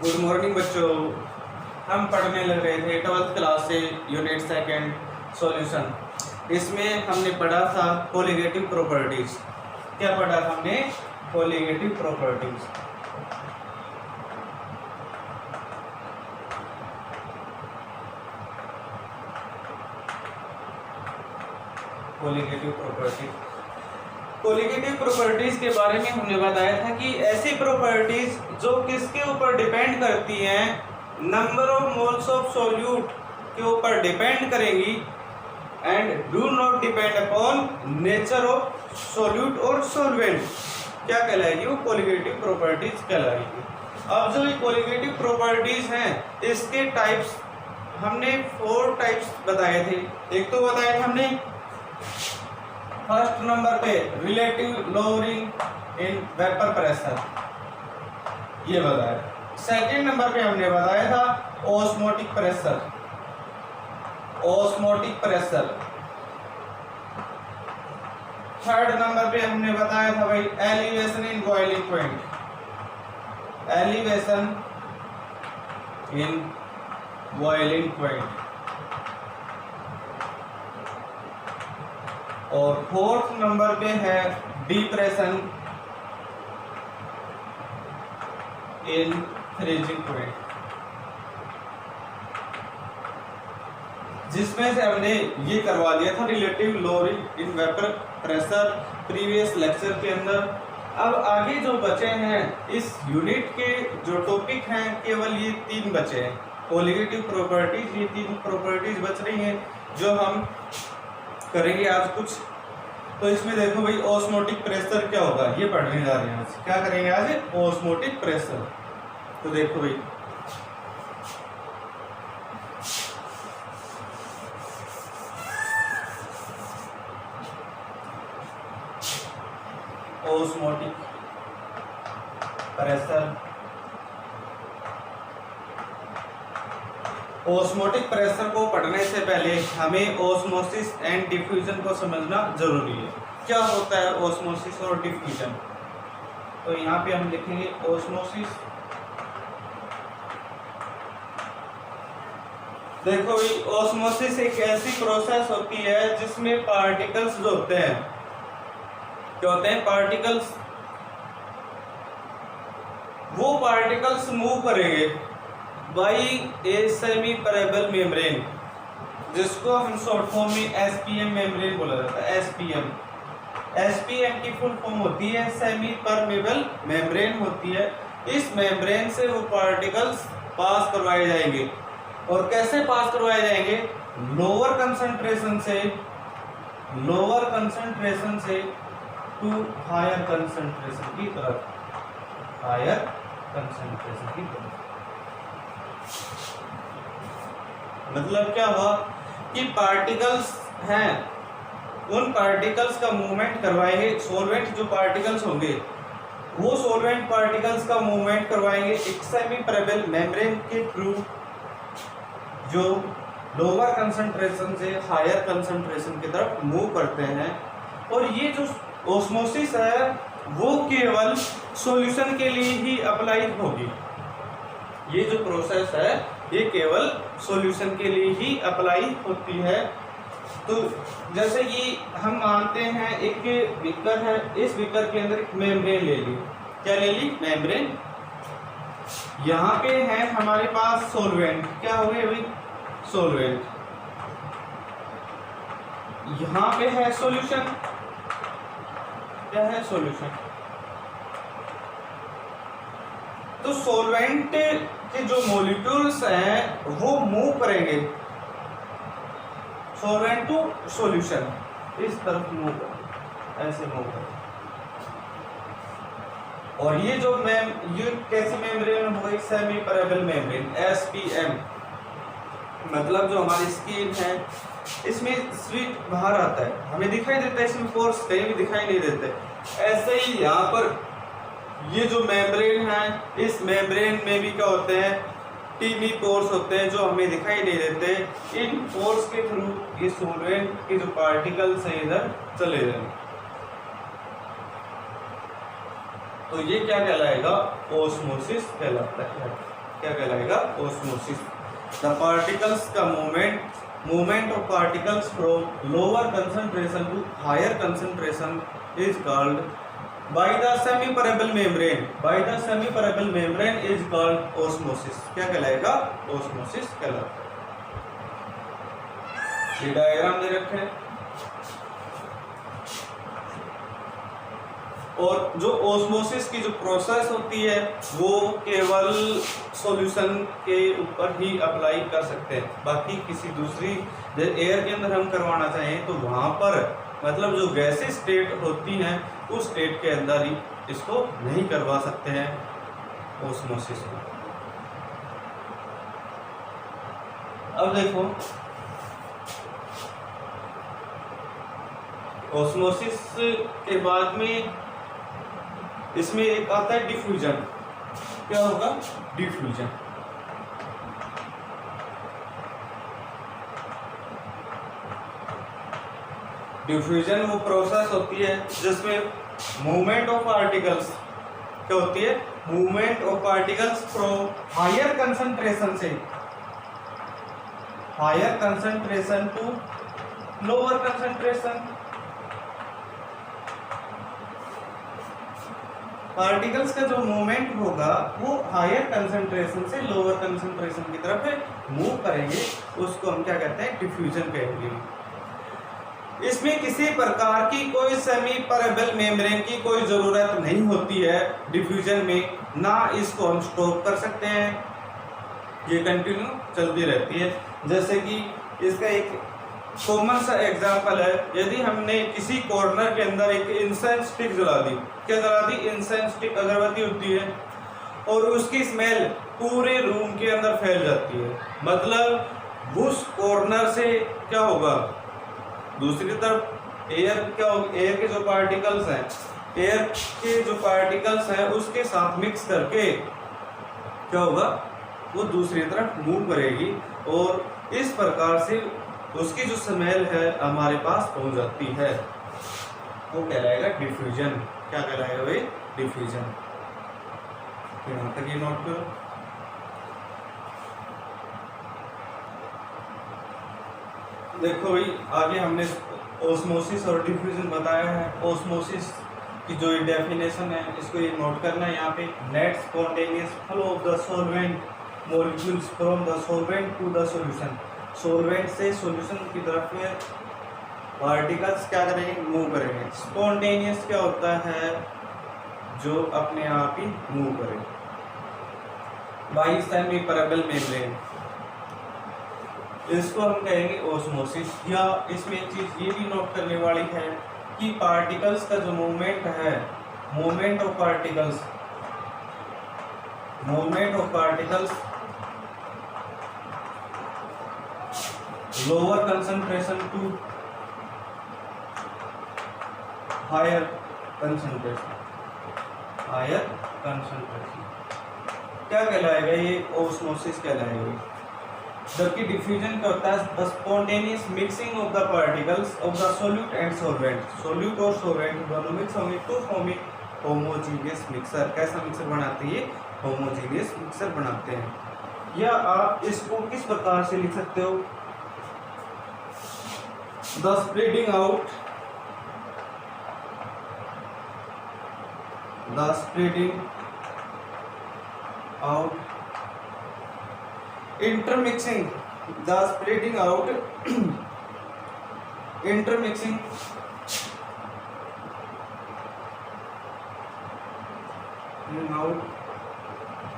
Good morning बच्चों। हम पढ़ने लग रहे थे 12th क्लास से यूनिट सेकंड सॉल्यूशन। इसमें हमने पढ़ा था कोलिगेटिव प्रॉपर्टीज। क्या पढ़ा था हमने? Colligative properties. कोलिगेटिव प्रॉपर्टीज के बारे में हमने बताया था कि ऐसी प्रॉपर्टीज जो किसके ऊपर डिपेंड करती हैं, number of moles of solute के ऊपर डिपेंड करेंगी and do not depend upon nature of solute और सॉल्वेंट। क्या कहलाएगी? वो कोलिगेटिव प्रॉपर्टीज कहलाएगी। अब जो ये कोलिगेटिव प्रॉपर्टीज हैं, इसके टाइप्स हमने 4 टाइप्स बताए थे। एक तो बताया था हमने फर्स्ट नंबर पे relative lowering in vapour pressure, ये बताया। सेकंड नंबर पे हमने बताया था ऑस्मोटिक प्रेशर। थर्ड नंबर पे हमने बताया था भाई एलिवेशन इन बॉइलिंग पॉइंट। और फोर्थ नंबर पे है डिप्रेशन इन फ्रीजिंग पॉइंट, जिसमें से हमने ये करवा दिया था relative lowering in vapour pressure previous lecture के अंदर। अब आगे जो बचे हैं इस यूनिट के जो टॉपिक हैं, केवल ये 3 बचे हैं। कोलिगेटिव प्रॉपर्टीज, ये 3 प्रॉपर्टीज बच रही हैं जो हम करेंगे आज कुछ। तो इसमें देखो भाई ऑस्मोटिक प्रेशर क्या होगा, ये पढ़ने जा रहे हैं आज। क्या करेंगे आज? Osmotic pressure. तो देखो भाई ऑस्मोटिक प्रेशर। ऑस्मोटिक प्रेशर को पढ़ने से पहले हमें ऑस्मोसिस एंड डिफ्यूजन को समझना जरूरी है। क्या होता है ऑस्मोसिस और डिफ्यूजन? तो यहाँ पे हम लिखेंगे ऑस्मोसिस। देखो ये ऑस्मोसिस एक ऐसी प्रोसेस होती है जिसमें पार्टिकल्स जो होते हैं, क्या होते हैं? पार्टिकल्स। वो पार्टिकल्स मूव करेंगे by a semi permeable membrane, जिसको हम शॉर्ट फॉर्म में एसपीएम मेम्ब्रेन बोला जाता है। एसपीएम की फुल फॉर्म होती है सेमी परमेबल मेम्ब्रेन होती है। इस मेम्ब्रेन से वो पार्टिकल्स पास करवाए जाएंगे। और कैसे पास करवाए जाएंगे? लोअर कंसंट्रेशन से टू हायर कंसंट्रेशन की तरफ। मतलब क्या हुआ कि पार्टिकल्स हैं, उन पार्टिकल्स का मूवमेंट करवाएंगे। सॉल्वेंट जो पार्टिकल्स होंगे, वो सॉल्वेंट पार्टिकल्स का मूवमेंट करवाएंगे एक सेमी पेरेबल मेम्ब्रेन के थ्रू, जो लोअर कंसंट्रेशन से हायर कंसंट्रेशन की तरफ मूव करते हैं। और ये जो ऑस्मोसिस है वो केवल सॉल्यूशन के लिए ही अप्लाई होगी। ये जो प्रोसेस है ये केवल सॉल्यूशन के लिए ही अप्लाई होती है। तो जैसे कि हम मानते हैं एक बीकर है, इस बीकर के अंदर एक मेम्ब्रेन ले ली। क्या ले ली? मेम्ब्रेन। यहाँ पे है हमारे पास सॉल्वेंट। क्या हो गए भाई? सॉल्वेंट। यहाँ पे है सॉल्यूशन। क्या है? सॉल्यूशन। तो सॉल्वेंट के जो मॉलिक्यूल्स हैं वो मूव करेंगे सॉल्वेंट टू सॉल्यूशन, इस तरफ मूव करेंगे, ऐसे मूव करेंगे। और ये जो ये कैसी मेम्ब्रेन हो गई? Semi permeable membrane, SPM. मतलब जो हमारी स्किन है इसमें स्वीट बाहर आता है, हमें दिखाई देता है, इसमें पोर्स कहीं भी दिखाई नहीं देते। ऐसे ही यहाँ पर ये जो मेम्ब्रेन है, इस मेम्ब्रेन में भी क्या होते हैं? टीनी पोर्स होते हैं जो हमें दिखाई नहीं देते। इन पोर्स के थ्रू ये सॉल्वेंट के जो पार्टिकल्स हैं इधर चले जाएंगे। तो ये क्या कहलाएगा? ऑस्मोसिस कहलाता है। क्या कहलाएगा? ऑस्मोसिस। द पार्टिकल्स का movement of particles from lower concentration to higher concentration is called by the semi permeable membrane is called osmosis. क्या कहलाएगा? ऑस्मोसिस कहलाता है। ये डायग्राम दे रखे हैं। और जो ऑस्मोसिस की जो प्रोसेस होती है वो केवल सॉल्यूशन के ऊपर ही अप्लाई कर सकते हैं, बाकी किसी दूसरी एयर के अंदर हम करवाना चाहें तो वहाँ पर मतलब जो गैसेस स्टेट होती हैं उस स्टेट के अंदर ही इसको नहीं करवा सकते हैं ऑस्मोसिस को। अब देखो ऑस्मोसिस के बाद में इसमें एक आता है डिफ्यूजन। क्या होगा? डिफ्यूजन। डिफ्यूजन वो प्रोसेस होती है जिसमें मूवमेंट ऑफ पार्टिकल्स क्या होती है? Movement of particles from higher concentration to lower concentration. Particles का जो मूवमेंट होगा वो हायर कंसंट्रेशन से लोअर कंसंट्रेशन की तरफ मूव करेंगे, उसको हम क्या कहते हैं? डिफ्यूजन कहेंगे। इसमें किसी प्रकार की कोई सेमी परमेबल मेम्ब्रेन की कोई ज़रूरत नहीं होती है डिफ्यूजन में, ना इसको हम स्टॉप कर सकते हैं, ये कंटिन्यू चलती रहती है। जैसे कि इसका एक कॉमन सा एग्जाम्पल है, यदि हमने किसी कॉर्नर के अंदर एक इंसेंस स्टिक जला दी, क्या जला दी? इंसेंस स्टिक अगरबत्ती होती है, और उसकी स्मेल पूरे रूम के अंदर फैल जाती है, मतलब उस कॉर्नर से क्या होगा? दूसरी तरफ एयर के जो पार्टिकल्स हैं उसके साथ मिक्स करके क्या होगा? वो दूसरी तरफ मूव करेगी और इस प्रकार से उसकी जो स्मेल है हमारे पास पहुंच जाती है, वो कहलाएगा डिफ्यूजन। क्या कहलाएगा भाई? डिफ्यूजन। यहाँ तक ये नोट करो। देखो भाई आगे हमने ऑस्मोसिस और डिफ्यूजन बताया है। ऑस्मोसिस की जो डेफिनेशन है इसको ये नोट करना है यहाँ पे। Net spontaneous flow of the solvent molecules from the solvent to the solution. Solvent से सॉल्यूशन की तरफ में पार्टिकल्स क्या करेंगे? मूव करेंगे। स्पॉन्टेनियस क्या होता है? जो अपने आप ही मूव करे। बाय सेमी परमेबल मेम्ब्रेन, इसको हम कहेंगे ऑस्मोसिस। या इसमें एक चीज ये भी नोट करने वाली है कि पार्टिकल्स का जो मूवमेंट है, movement of particles lower concentration to higher concentration क्या कहलाएगा? ये ऑस्मोसिस कहलाएगा। जबकि डिफ्यूजन क्या होता है? The spontaneous mixing of the particles of the solute and solvent. Solute और सॉल्वेंट दोनों मिक्स होंगे टू फॉर्मिंग होमोजीनियस मिक्सर। कैसा मिक्सर बनाते हैं? होमोजीनियस मिक्सर बनाते हैं। या आप इसको किस प्रकार से लिख सकते हो? The spreading out intermixing out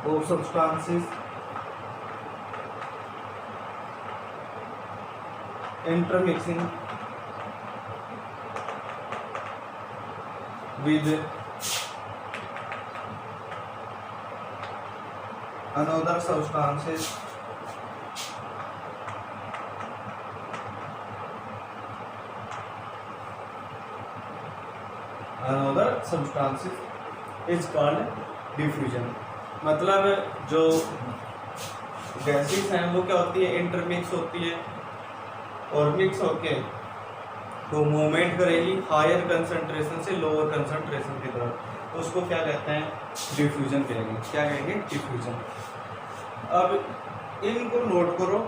of substances intermixing with another substances is called diffusion। मतलब जो गैसेस हैं वो क्या होती है? इंटरमिक्स होती है और मिक्स होके तो मूवमेंट करेगी हायर कंसंट्रेशन से लोअर कंसंट्रेशन की तरफ, उसको क्या कहते हैं? डिफ्यूजन कहेंगे। क्या कहेंगे? डिफ्यूजन। अब इनको नोट करो।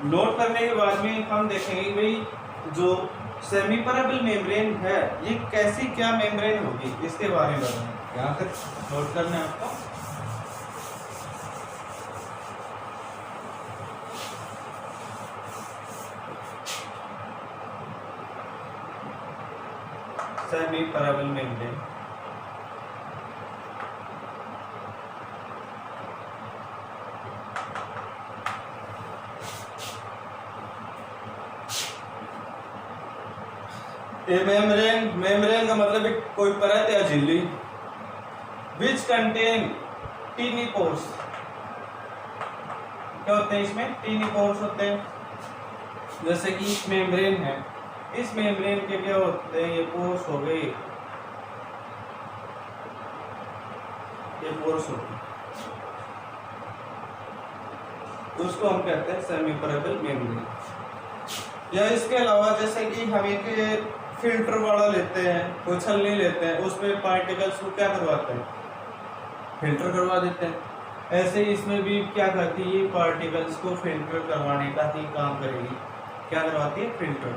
नोट करने के बाद में हम देखेंगे भाई जो सेमी परमेबल मेम्ब्रेन है ये कैसी क्या मेम्ब्रेन होगी, इसके बारे में बताएंगे। यहाँ तक नोट करना है आपको। सेमी परमेबल मेम्ब्रेन मेम्ब्रेन का मतलब एक कोई परत या झिल्ली विच कंटेन टीनी पोर्स। क्या होते हैं इसमें? टीनी पोर्स होते हैं। जैसे कि इस मेम्ब्रेन है, इस मेम्ब्रेन के क्या होते हैं? ये पोर्स हो गए, ये पोर्स होते हैं, उसको हम कहते हैं सेमी परमेबल मेम्ब्रेन। या इसके अलावा जैसे कि हम एक फिल्टर वाला लेते हैं, कोई छलनी लेते हैं, उसमें पार्टिकल्स को क्या करवाते हैं? फिल्टर करवा देते हैं। ऐसे इसमें भी क्या करती है? ये पार्टिकल्स को फिल्टर करवाने का ही काम करेगी। क्या करवाती है? फिल्टर।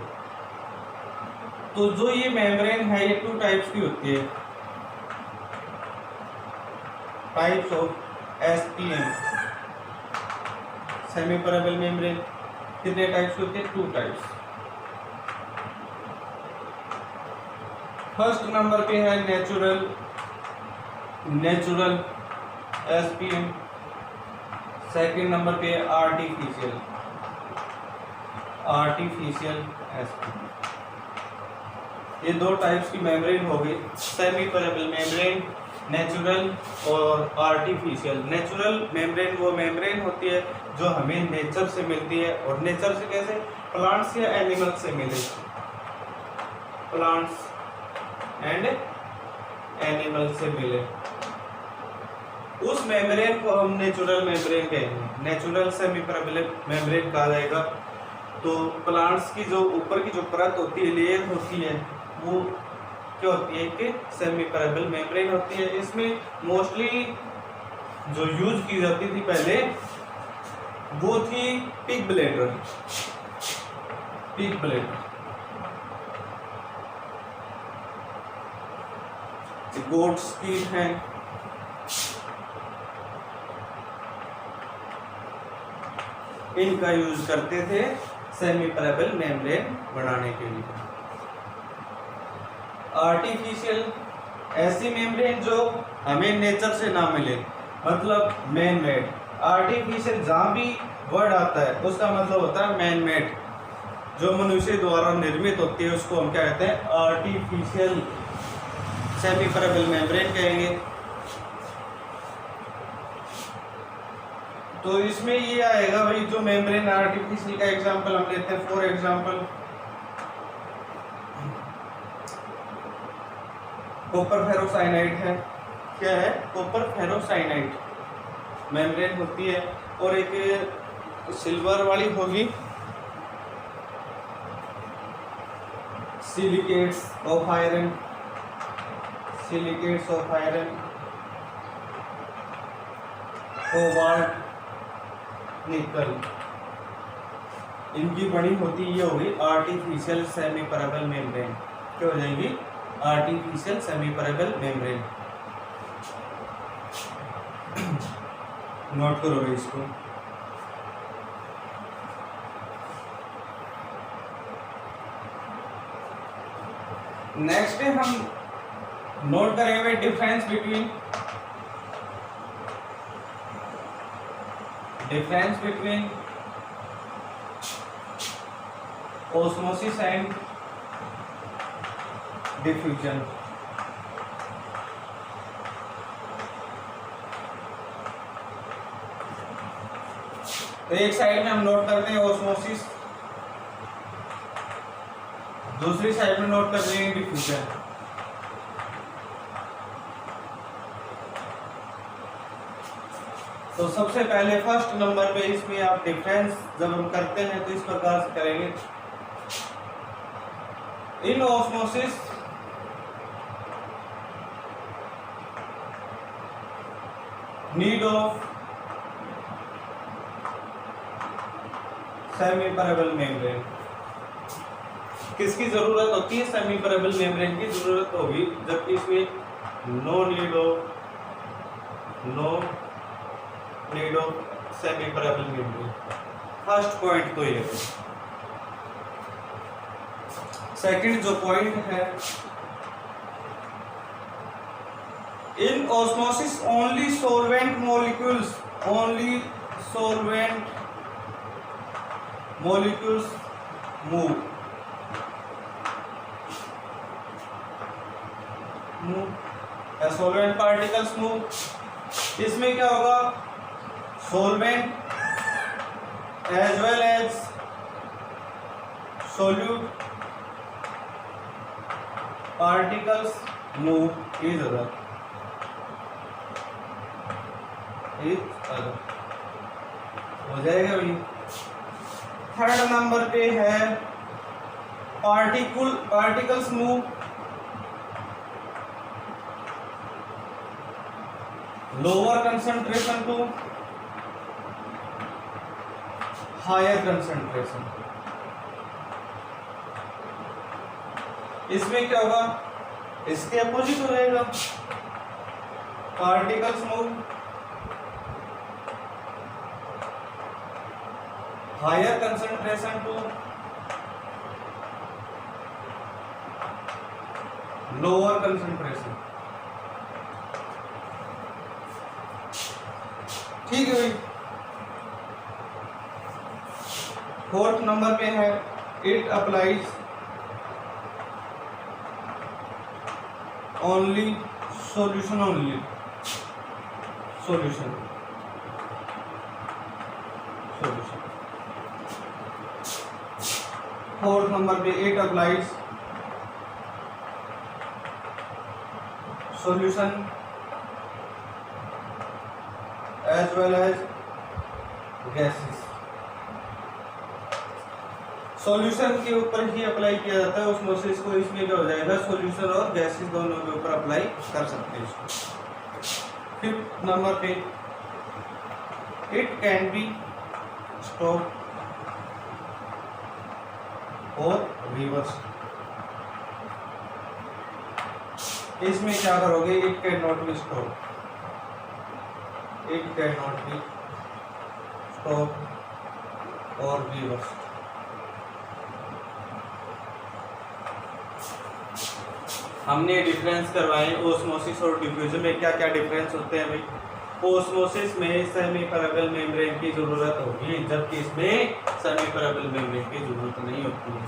तो जो ये मेम्ब्रेन है ये 2 टाइप्स की होती है। Types of SPM semi permeable membrane कितने टाइप्स की होती है? 2 टाइप्स। फर्स्ट नंबर पे है नेचुरल एसपीएम। सेकंड नंबर पे है आर्टिफिशियल एसपीएम। ये 2 टाइप्स की मेम्ब्रेन हो गई, सेमी परमेबल मेम्ब्रेन, नेचुरल और आर्टिफिशियल। नेचुरल मेम्ब्रेन वो मेम्ब्रेन होती है जो हमें नेचर से मिलती है। और नेचर से कैसे? प्लांट्स या एनिमल से मिले, प्लांट्स एंड एनिमल से मिले, उस मेम्ब्रेन को हम नेचुरल मेम्ब्रेन कहेंगे। नेचुरल सेमी परमेबल मेम्ब्रेन कहा जाएगा। तो प्लांट्स की जो ऊपर की जो परत होती है, लेयर होती है, वो क्या होती है कि सेमी परमेबल मेम्ब्रेन होती है। इसमें मोस्टली जो यूज की जाती थी पहले वो थी पिग ब्लैडर। गोट्स की हैं, इनका यूज करते थे सेमी परमेबल मेम्ब्रेन बनाने के लिए। आर्टिफिशियल ऐसी मेम्ब्रेन जो हमें नेचर से ना मिले, मतलब मैन मेड। आर्टिफिशियल जहाँ भी वर्ड आता है उसका मतलब होता है मैन मेड, जो मनुष्य द्वारा निर्मित होती है, उसको हम क्या कहते हैं? आर्टिफिशियल सेमी परमेबल मेम्ब्रेन कहेंगे। तो इसमें ये आएगा भाई जो मेम्ब्रेन आर्टिफिशियल का एग्जांपल हम लेते हैं। फॉर एग्जांपल कॉपर फेरोसाइनाइड है। क्या है? कॉपर फेरोसाइनाइड मेम्ब्रेन होती है। और एक सिल्वर वाली होगी सिलिकेट्स ऑफ आयरन, कोबाल्ट, निकल, इनकी बनी होती ये होगी आर्टिफिशियल सेमी परमेबल मेम्ब्रेन। क्या हो जाएगी? Artificial semi permeable membrane. Note करोगे इसको। नेक्स्ट हम नोट करेंगे difference between osmosis and diffusion. तो एक साइड में हम नोट करते हैं ऑस्मोसिस, दूसरी साइड में नोट कर देंगे डिफ्यूजन। तो सबसे पहले फर्स्ट नंबर पे इसमें आप डिफरेंस जब हम करते हैं तो इस प्रकार से करेंगे। In osmosis need of semi permeable membrane. किसकी जरूरत होती है? सेमी परमेबल मेम्ब्रेन की जरूरत होगी, जबकि इसमें no need of semi permeable membrane. First point तो ये है। सेकंड जो पॉइंट है, in osmosis only solvent molecules move. Solvent particles move. इसमें क्या होगा? Solvent as well as solute particles move is other. हो जाएगा भाई। थर्ड नंबर पे है particles move lower concentration to higher concentration. इसमें क्या होगा? इसके अपोजिट हो जाएगा। Particles move higher concentration to lower concentration. ठीक है भाई। फोर्थ नंबर पे है it applies only solution fourth number पे it applies solution as well as gases. Solution के ऊपर ही अप्लाई किया जाता है ऑस्मोसिस को। इसमें क्या हो जाएगा? सॉल्यूशन और गैसेस दोनों के ऊपर अप्लाई कर सकते हैं इसको। फिफ्थ नंबर पे इट कैन बी स्टॉप और रिवर्स। इसमें क्या करोगे? It can not be stop और रिवर्स। हमने डिफरेंस करवाए ओस्मोसिस और डिफ्यूजन में। क्या क्या डिफरेंस होते हैं भाई? ओस्मोसिस में सेमी परमेबल मेम्ब्रेन की जरूरत होगी, जबकि इसमें सेमी परमेबल मेम्ब्रेन की जरूरत नहीं होती है।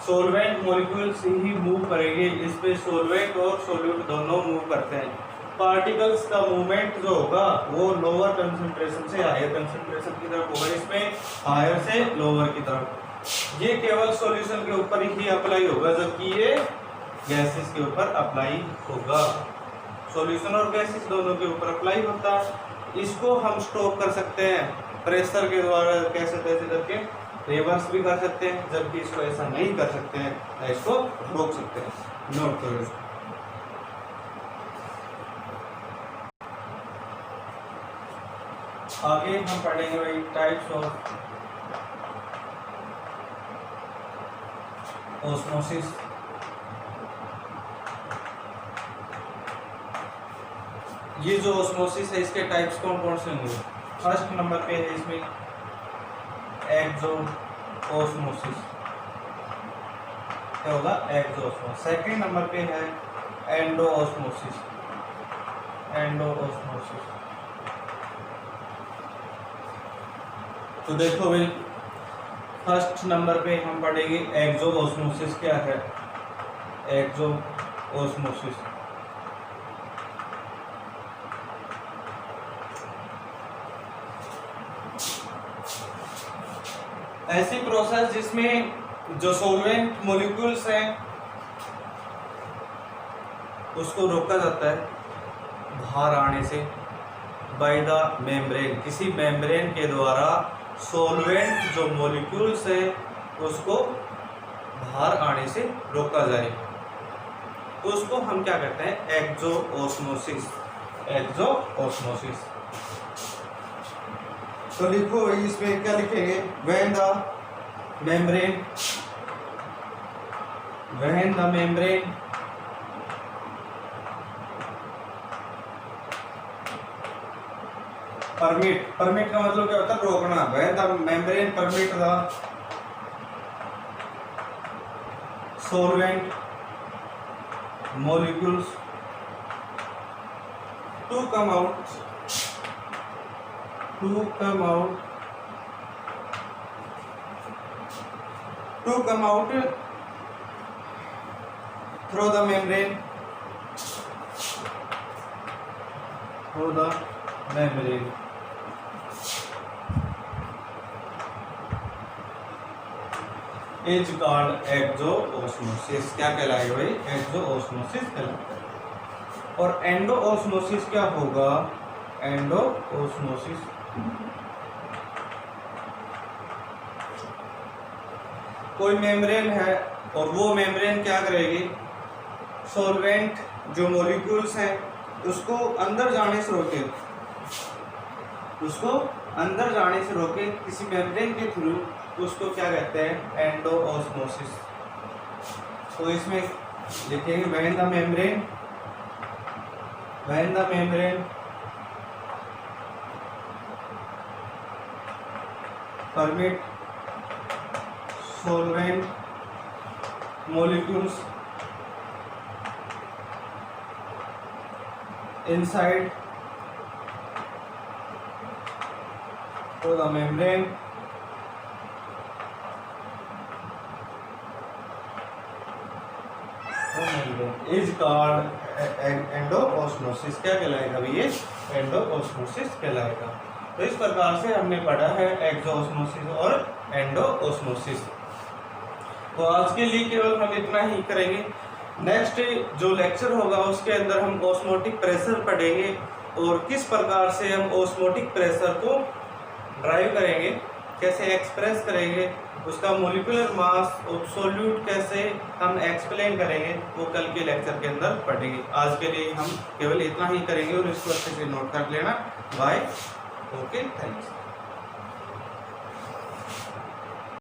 सॉल्वेंट मॉलिक्यूल्स ही मूव करेंगे, इसमें सॉल्वेंट और सॉल्यूट दोनों मूव करते हैं। पार्टिकल्स का मूवमेंट जो होगा वो लोअर कंसंट्रेशन से हायर कंसंट्रेशन की तरफ होगा, इसमें हायर से लोअर की तरफ। ये केवल सॉल्यूशन के ऊपर ही अप्लाई होगा, जबकि ये गैसेस के ऊपर अप्लाई होगा। सॉल्यूशन और गैसेस दोनों के ऊपर अप्लाई होता है। इसको हम स्टॉप कर सकते हैं प्रेशर के द्वारा, कैसे तैसे करके रिवर्स भी कर सकते हैं, जबकि इसको ऐसा नहीं कर सकते हैं, इसको रोक सकते हैं। नोट करो इसको। आगे हम पढ़ेंगे भाई टाइप्स ऑफ ऑस्मोसिस। ये जो ऑस्मोसिस है इसके टाइप्स कौन कौन से होंगे? फर्स्ट नंबर पे है इसमें एक्सो ऑस्मोसिस। क्या होगा? एक्सो ऑस्मोसिस। सेकेंड नंबर पे है एंडो ऑस्मोसिस। तो देखो भाई, फर्स्ट नंबर पे हम पढ़ेंगे एक्सो ऑस्मोसिस। क्या है एक्सो ऑस्मोसिस? ऐसी प्रोसेस जिसमें जो सॉल्वेंट मॉलिक्यूल्स हैं उसको रोका जाता है बाहर आने से बाय द मेम्ब्रेन। किसी मेम्ब्रेन के द्वारा सॉल्वेंट जो मॉलिक्यूल्स है उसको बाहर आने से रोका जाए, उसको हम क्या कहते हैं? एक्सो ऑस्मोसिस। तो लिखो इसमें क्या लिखेंगे? When the membrane, when the membrane permit का मतलब क्या होता है? रोकना। when the membrane permit the solvent molecules to come out through the membrane is called एक्सोओस्मोसिस। क्या कहलाएगा भाई? एक्सोओस्मोसिस कहलाएगा। और एंडोओस्मोसिस क्या होगा? एंडोओस्मोसिस कोई मेम्ब्रेन है और वो मेम्ब्रेन क्या करेगी? सॉल्वेंट जो मॉलिक्यूल्स हैं उसको अंदर जाने से रोके किसी मेम्ब्रेन के थ्रू, उसको क्या कहते हैं? एंडोओस्मोसिस। तो इसमें लिखेंगे when the membrane permit solvent molecules inside to the membrane is called एंडोओस्मोसिस। क्या कहलाएगा अभी? ये एंडोओस्मोसिस कहलाएगा। तो इस प्रकार से हमने पढ़ा है एक्सोओस्मोसिस और एंडोओस्मोसिस। तो आज के लिए केवल हम इतना ही करेंगे। नेक्स्ट जो लेक्चर होगा उसके अंदर हम ऑस्मोटिक प्रेशर पढ़ेंगे और किस प्रकार से हम ऑस्मोटिक प्रेशर को ड्राइव करेंगे, कैसे एक्सप्रेस करेंगे, उसका मोलिकुलर मास और सोल्यूट कैसे हम एक्सप्लेन करेंगे, वो कल के लेक्चर के अंदर पढ़ेंगे। आज के लिए हम केवल इतना ही करेंगे और इसको अच्छे से नोट कर लेना। बाय। Okay, thanks.